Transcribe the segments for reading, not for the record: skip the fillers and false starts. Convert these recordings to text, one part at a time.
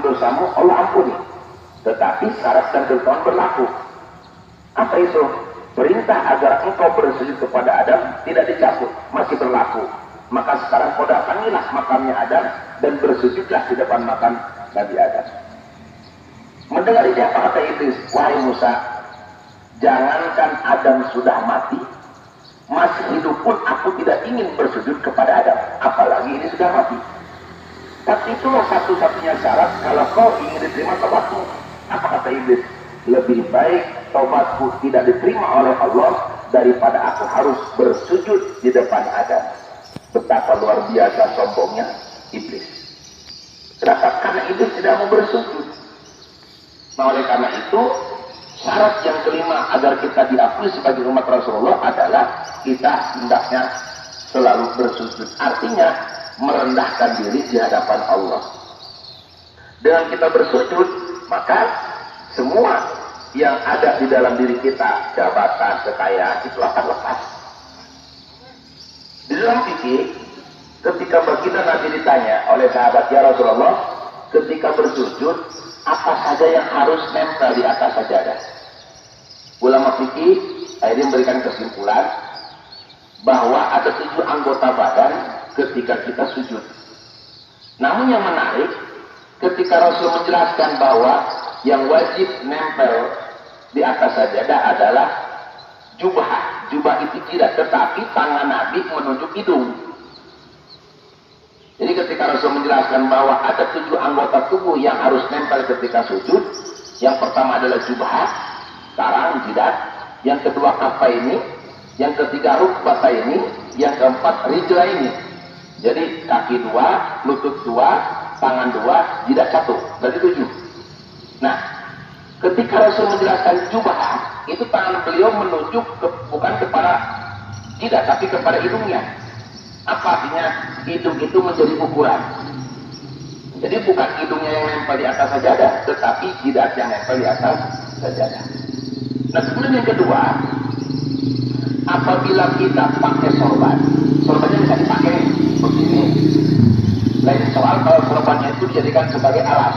dosamu Allah ampuni. Tetapi syarat dan ketentuan berlaku. Apa itu? Perintah agar engkau bersujud kepada Adam tidak dicabut, masih berlaku. Maka sekarang kau datangilah makamnya Adam dan bersujudlah di depan makam Nabi Adam. Mendengar ini apa kata Iblis? Wahai Musa, jangankan Adam sudah mati, masih hidup pun aku tidak ingin bersujud kepada Adam, apalagi ini sudah mati. Tapi itulah satu-satunya syarat kalau kau ingin diterima taubatmu. Apa kata Iblis? Lebih baik taubatku tidak diterima oleh Allah daripada aku harus bersujud di depan Adam. Betapa luar biasa sombongnya Iblis. Kenapa? Karena Iblis tidak mau bersujud. Nah, oleh karena itu syarat yang kelima agar kita diakui sebagai umat Rasulullah adalah kita hendaknya selalu bersujud. Artinya merendahkan diri di hadapan Allah. Dengan kita bersujud, maka semua yang ada di dalam diri kita, jabatan, kekayaan, itu akan lepas. Di dalam fikih, ketika baginda Nabi ditanya oleh sahabat, ya Rasulullah, ketika bersujud, apa saja yang harus nempel di atas sajadah? Ulama fikih akhirnya memberikan kesimpulan bahwa ada 7 anggota badan ketika kita sujud. Namun yang menarik, ketika Rasul menjelaskan bahwa yang wajib nempel di atas sajadah adalah jubah. Jubah itu tidak, tetapi tangan Nabi menunjuk hidung. Jadi ketika Rasul menjelaskan bahwa ada 7 anggota tubuh yang harus nempel ketika sujud, yang pertama adalah jubah, sarang, jidat, yang kedua kafaini, yang ketiga rukbataini, yang keempat rijlaini. Jadi kaki 2, lutut 2, tangan 2, jidat 1, berarti 7. Nah, ketika Rasul menjelaskan jubah, itu tangan beliau menunjuk bukan kepada jidat, tapi kepada hidungnya. Apa artinya? Hidung itu menjadi ukuran. Jadi bukan hidungnya yang nempel di atas sajadah, tetapi jidat yang nempel di atas sajadah. Nah, kemudian yang kedua, apabila kita pakai sorban, sorbannya bisa dipakai begini. Lain soal kalau sorbannya itu dijadikan sebagai alas.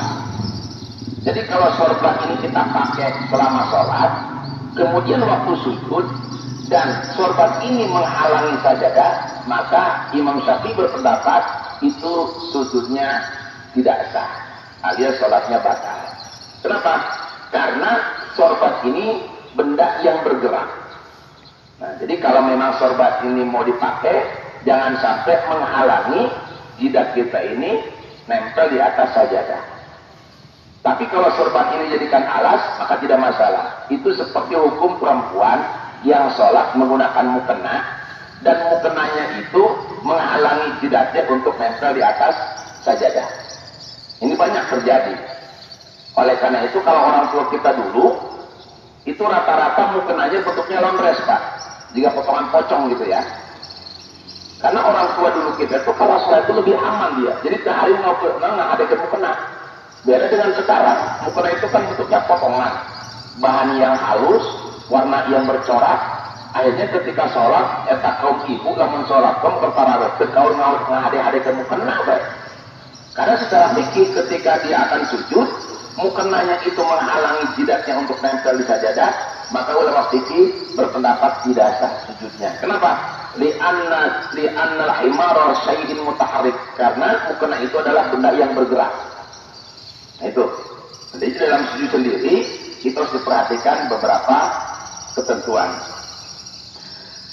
Jadi kalau sorban ini kita pakai selama sholat, kemudian waktu sujud, dan sorban ini menghalangi sajadah, maka Imam Syafi'i berpendapat itu sujudnya tidak sah, alias sholatnya batal. Kenapa? Karena sorban ini benda yang bergerak. Nah, jadi kalau memang sorban ini mau dipakai, jangan sampai menghalangi jidat kita ini nempel di atas sajadah. Tapi kalau sorban ini jadikan alas, maka tidak masalah. Itu seperti hukum perempuan yang sholat menggunakan mukena, dan mukenanya itu menghalangi jidatnya untuk nempel di atas sajadah. Ini banyak terjadi. Oleh karena itu kalau orang tua kita dulu, itu rata-rata mukenanya bentuknya laundress, Pak. Jika potongan pocong gitu ya. Karena orang tua dulu kita itu kalau sholat itu lebih aman dia. Jadi sehari nggak ada mukena. Beda dengan sekarang, mukena itu kan bentuknya potongan, bahan yang halus, warna yang bercorak. Akhirnya ketika sholat, eta kaum ibu lamun sholat kaum berparawet, kaum ngade-ngade ke mukena baik. Karena secara fikih ketika dia akan sujud, mukenanya itu menghalangi jidatnya untuk nempel di sajadah, maka ulama fikih berpendapat tidak sah sujudnya. Kenapa? Li'annal himara syai'in mutaharrik, karena mukena itu adalah benda yang bergerak. Nah, itu. Jadi dalam sujud sendiri kita harus diperhatikan beberapa ketentuan.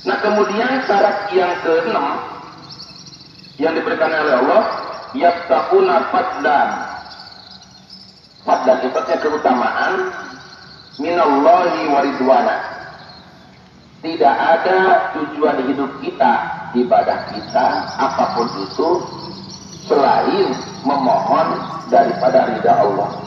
Nah, kemudian syarat yang ke-6 yang diberikan oleh Allah, yattaquna fadlan. Fadlan itu artinya keutamaan minallahi wa ridwana. Tidak ada tujuan hidup kita, ibadah kita, apapun itu selain memohon daripada ridha Allah.